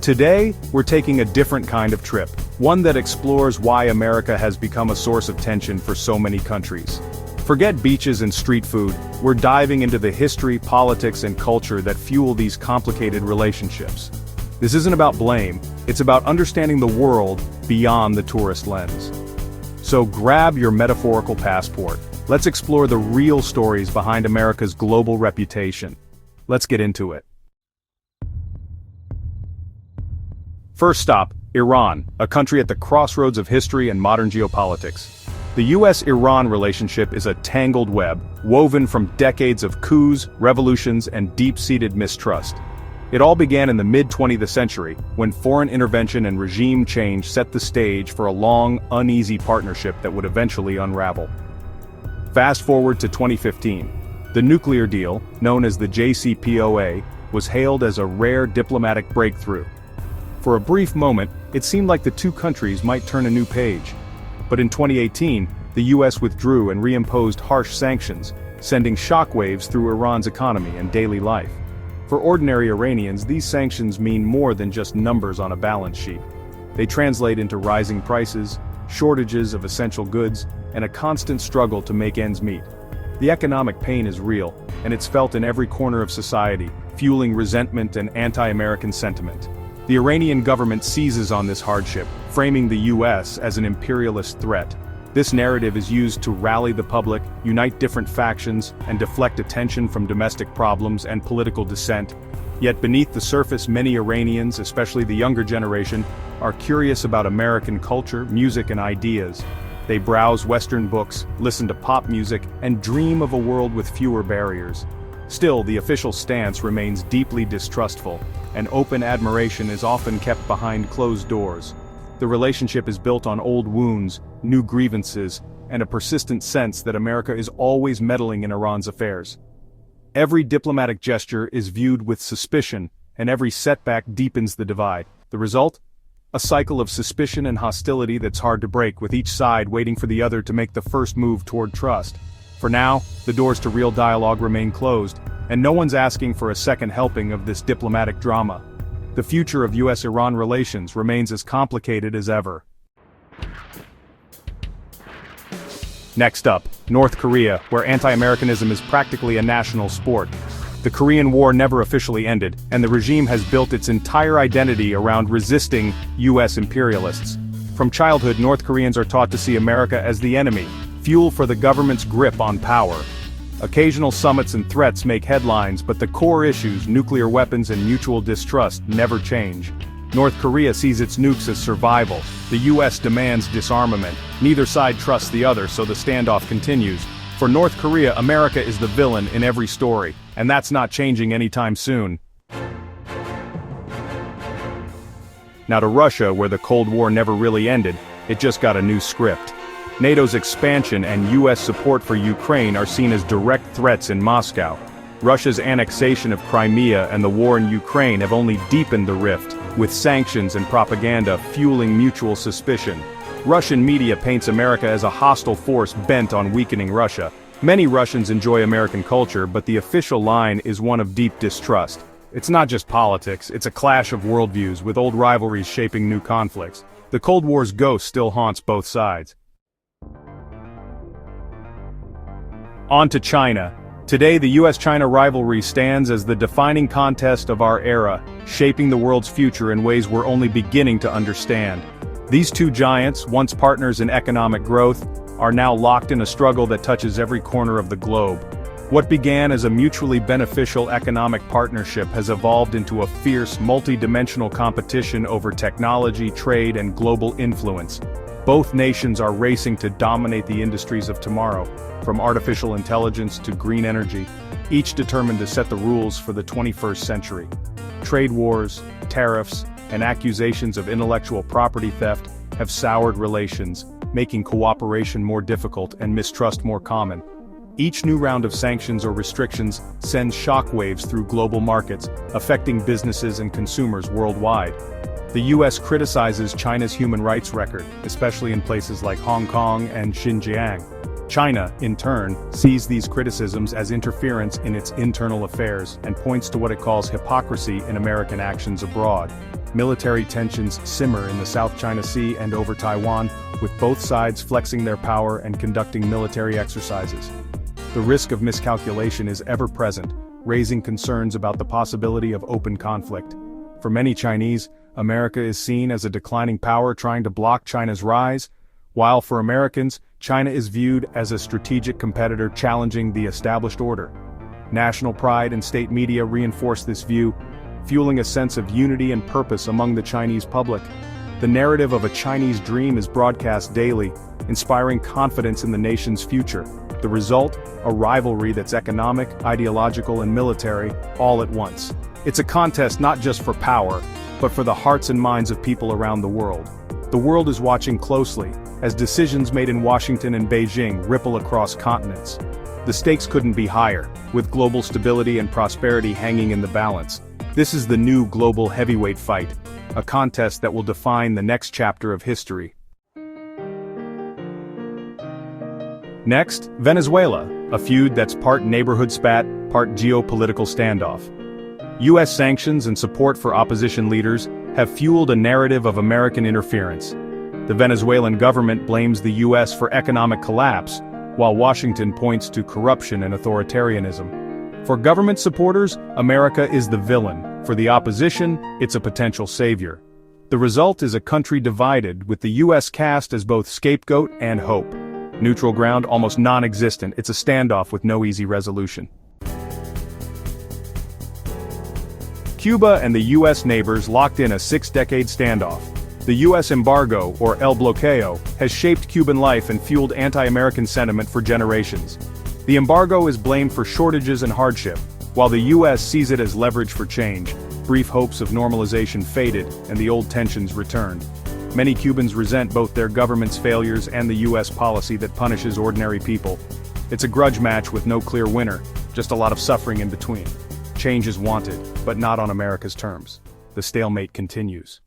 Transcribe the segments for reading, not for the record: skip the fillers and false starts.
Today, we're taking a different kind of trip, one that explores why America has become a source of tension for so many countries. Forget beaches and street food, we're diving into the history, politics, and culture that fuel these complicated relationships. This isn't about blame, it's about understanding the world beyond the tourist lens. So grab your metaphorical passport. Let's explore the real stories behind America's global reputation. Let's get into it. First stop, Iran, a country at the crossroads of history and modern geopolitics. The US-Iran relationship is a tangled web, woven from decades of coups, revolutions, and deep-seated mistrust. It all began in the mid-20th century, when foreign intervention and regime change set the stage for a long, uneasy partnership that would eventually unravel. Fast forward to 2015. The nuclear deal, known as the JCPOA, was hailed as a rare diplomatic breakthrough. For a brief moment, it seemed like the two countries might turn a new page. But in 2018, the US withdrew and reimposed harsh sanctions, sending shockwaves through Iran's economy and daily life. For ordinary Iranians, these sanctions mean more than just numbers on a balance sheet. They translate into rising prices, shortages of essential goods, and a constant struggle to make ends meet. The economic pain is real, and it's felt in every corner of society, fueling resentment and anti-American sentiment. The Iranian government seizes on this hardship, framing the US as an imperialist threat. This narrative is used to rally the public, unite different factions, and deflect attention from domestic problems and political dissent. Yet beneath the surface, many Iranians, especially the younger generation, are curious about American culture, music, and ideas. They browse Western books, listen to pop music, and dream of a world with fewer barriers. Still, the official stance remains deeply distrustful, and open admiration is often kept behind closed doors. The relationship is built on old wounds, new grievances, and a persistent sense that America is always meddling in Iran's affairs. Every diplomatic gesture is viewed with suspicion, and every setback deepens the divide. The result? A cycle of suspicion and hostility that's hard to break, with each side waiting for the other to make the first move toward trust. For now, the doors to real dialogue remain closed, and no one's asking for a second helping of this diplomatic drama. The future of US-Iran relations remains as complicated as ever. Next up, North Korea, where anti-Americanism is practically a national sport. The Korean War never officially ended, and the regime has built its entire identity around resisting US imperialists. From childhood, North Koreans are taught to see America as the enemy, fuel for the government's grip on power. Occasional summits and threats make headlines, but the core issues, nuclear weapons and mutual distrust, never change. North Korea sees its nukes as survival. The US demands disarmament. Neither side trusts the other, so the standoff continues. For North Korea, America is the villain in every story, and that's not changing anytime soon. Now to Russia, where the Cold War never really ended, it just got a new script. NATO's expansion and US support for Ukraine are seen as direct threats in Moscow. Russia's annexation of Crimea and the war in Ukraine have only deepened the rift, with sanctions and propaganda fueling mutual suspicion. Russian media paints America as a hostile force bent on weakening Russia. Many Russians enjoy American culture, but the official line is one of deep distrust. It's not just politics, it's a clash of worldviews, with old rivalries shaping new conflicts. The Cold War's ghost still haunts both sides. On to China. Today, the US-China rivalry stands as the defining contest of our era, shaping the world's future in ways we're only beginning to understand. These two giants, once partners in economic growth, are now locked in a struggle that touches every corner of the globe. What began as a mutually beneficial economic partnership has evolved into a fierce, multi-dimensional competition over technology, trade, and global influence. Both nations are racing to dominate the industries of tomorrow, from artificial intelligence to green energy, each determined to set the rules for the 21st century. Trade wars, tariffs, and accusations of intellectual property theft have soured relations, making cooperation more difficult and mistrust more common. Each new round of sanctions or restrictions sends shockwaves through global markets, affecting businesses and consumers worldwide. The US criticizes China's human rights record, especially in places like Hong Kong and Xinjiang. China, in turn, sees these criticisms as interference in its internal affairs and points to what it calls hypocrisy in American actions abroad. military tensions simmer in the South China Sea and over Taiwan, with both sides flexing their power and conducting military exercises. The risk of miscalculation is ever present, raising concerns about the possibility of open conflict. For many Chinese, America is seen as a declining power trying to block China's rise, while for Americans, China is viewed as a strategic competitor challenging the established order. National pride and state media reinforce this view, fueling a sense of unity and purpose among the Chinese public. The narrative of a Chinese dream is broadcast daily, inspiring confidence in the nation's future. The result, a rivalry that's economic, ideological, and military, all at once. It's a contest not just for power, but for the hearts and minds of people around the world. The world is watching closely, as decisions made in Washington and Beijing ripple across continents. The stakes couldn't be higher, with global stability and prosperity hanging in the balance. This is the new global heavyweight fight, a contest that will define the next chapter of history. Next, Venezuela, a feud that's part neighborhood spat, part geopolitical standoff. U.S. sanctions and support for opposition leaders have fueled a narrative of American interference. The Venezuelan government blames the U.S. for economic collapse, while Washington points to corruption and authoritarianism. For government supporters, America is the villain. For the opposition, it's a potential savior. The result is a country divided, with the U.S. cast as both scapegoat and hope. Neutral ground almost non-existent. It's a standoff with no easy resolution. Cuba and the U.S. neighbors locked in a 6-decade standoff. The U.S. embargo, or El Bloqueo, has shaped Cuban life and fueled anti-American sentiment for generations. The embargo is blamed for shortages and hardship, while the U.S. sees it as leverage for change. Brief hopes of normalization faded, and the old tensions returned. Many Cubans resent both their government's failures and the U.S. policy that punishes ordinary people. It's a grudge match with no clear winner, just a lot of suffering in between. Change is wanted, but not on America's terms. The stalemate continues.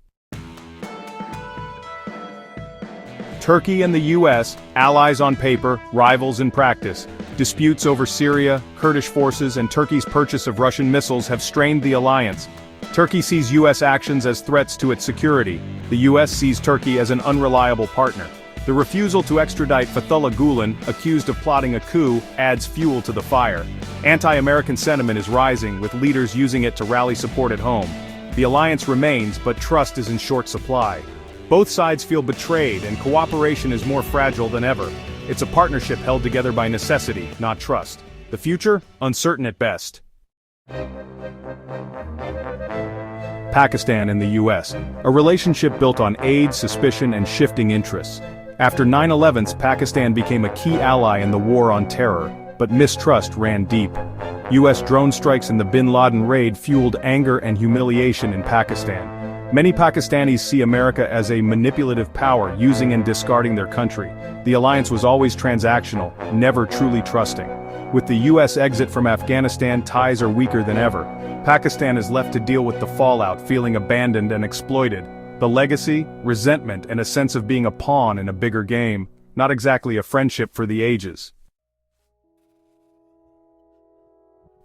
Turkey and the U.S., allies on paper, rivals in practice. Disputes over Syria, Kurdish forces, and Turkey's purchase of Russian missiles have strained the alliance. Turkey sees U.S. actions as threats to its security. The U.S. sees Turkey as an unreliable partner. The refusal to extradite Fethullah Gulen, accused of plotting a coup, adds fuel to the fire. Anti-American sentiment is rising, with leaders using it to rally support at home. The alliance remains, but trust is in short supply. Both sides feel betrayed, and cooperation is more fragile than ever. It's a partnership held together by necessity, not trust. The future? Uncertain at best. Pakistan and the U.S., a relationship built on aid, suspicion, and shifting interests. After 9/11, Pakistan became a key ally in the war on terror, but mistrust ran deep. U.S. drone strikes in the bin Laden raid fueled anger and humiliation in Pakistan. Many Pakistanis see America as a manipulative power using and discarding their country. The alliance was always transactional, never truly trusting. With the U.S. exit from Afghanistan, ties are weaker than ever. Pakistan is left to deal with the fallout, feeling abandoned and exploited. The legacy, resentment, and a sense of being a pawn in a bigger game, not exactly a friendship for the ages.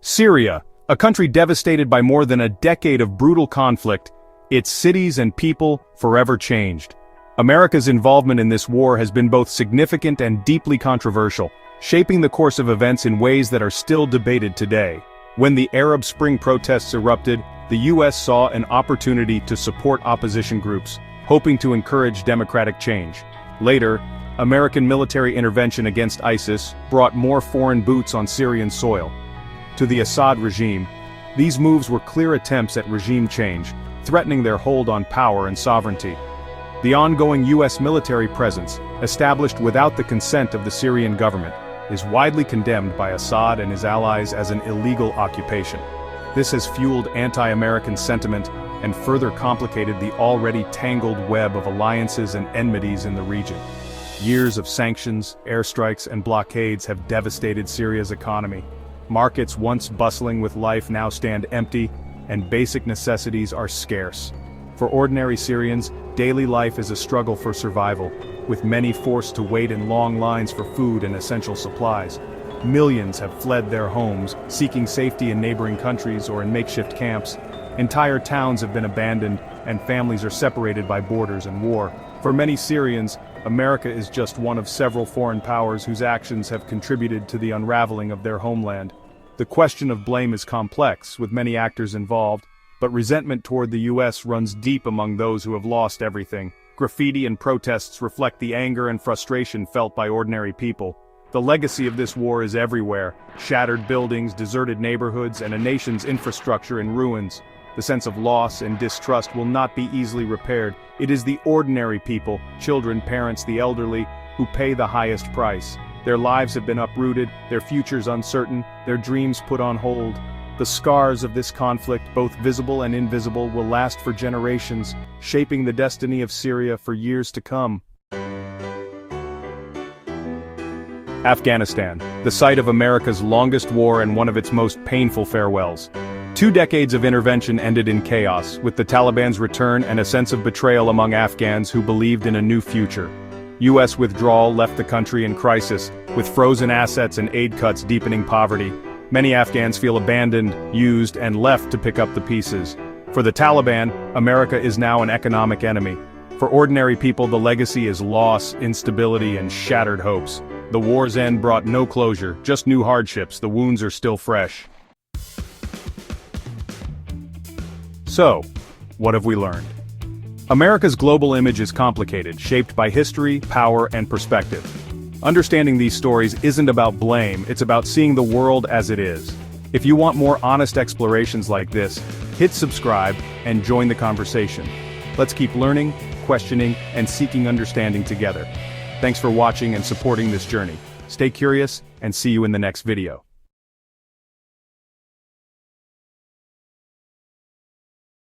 Syria, a country devastated by more than a decade of brutal conflict, its cities and people forever changed. America's involvement in this war has been both significant and deeply controversial, shaping the course of events in ways that are still debated today. When the Arab Spring protests erupted, the U.S. saw an opportunity to support opposition groups, hoping to encourage democratic change. Later, American military intervention against ISIS brought more foreign boots on Syrian soil. To the Assad regime, these moves were clear attempts at regime change, threatening their hold on power and sovereignty. The ongoing U.S. military presence, established without the consent of the Syrian government, is widely condemned by Assad and his allies as an illegal occupation. This has fueled anti-American sentiment and further complicated the already tangled web of alliances and enmities in the region. Years of sanctions, airstrikes, and blockades have devastated Syria's economy. Markets once bustling with life now stand empty, and basic necessities are scarce. For ordinary Syrians, daily life is a struggle for survival, with many forced to wait in long lines for food and essential supplies. Millions have fled their homes, seeking safety in neighboring countries or in makeshift camps. Entire towns have been abandoned, and families are separated by borders and war. For many Syrians, America is just one of several foreign powers whose actions have contributed to the unraveling of their homeland. The question of blame is complex, with many actors involved, but resentment toward the US runs deep among those who have lost everything. Graffiti and protests reflect the anger and frustration felt by ordinary people. The legacy of this war is everywhere: shattered buildings, deserted neighborhoods, and a nation's infrastructure in ruins. The sense of loss and distrust will not be easily repaired. It is the ordinary people, children, parents, the elderly, who pay the highest price. Their lives have been uprooted, their futures uncertain, their dreams put on hold. The scars of this conflict, both visible and invisible, will last for generations, shaping the destiny of Syria for years to come. Afghanistan, the site of America's longest war and one of its most painful farewells. 2 decades of intervention ended in chaos, with the Taliban's return and a sense of betrayal among Afghans who believed in a new future. US withdrawal left the country in crisis, with frozen assets and aid cuts deepening poverty. Many Afghans feel abandoned, used, and left to pick up the pieces. For the Taliban, America is now an economic enemy. For ordinary people, the legacy is loss, instability, and shattered hopes. The war's end brought no closure, just new hardships. The wounds are still fresh. So, what have we learned? America's global image is complicated, shaped by history, power, and perspective. Understanding these stories isn't about blame, it's about seeing the world as it is. If you want more honest explorations like this, hit subscribe and join the conversation. Let's keep learning, questioning, and seeking understanding together. Thanks for watching and supporting this journey. Stay curious, and see you in the next video.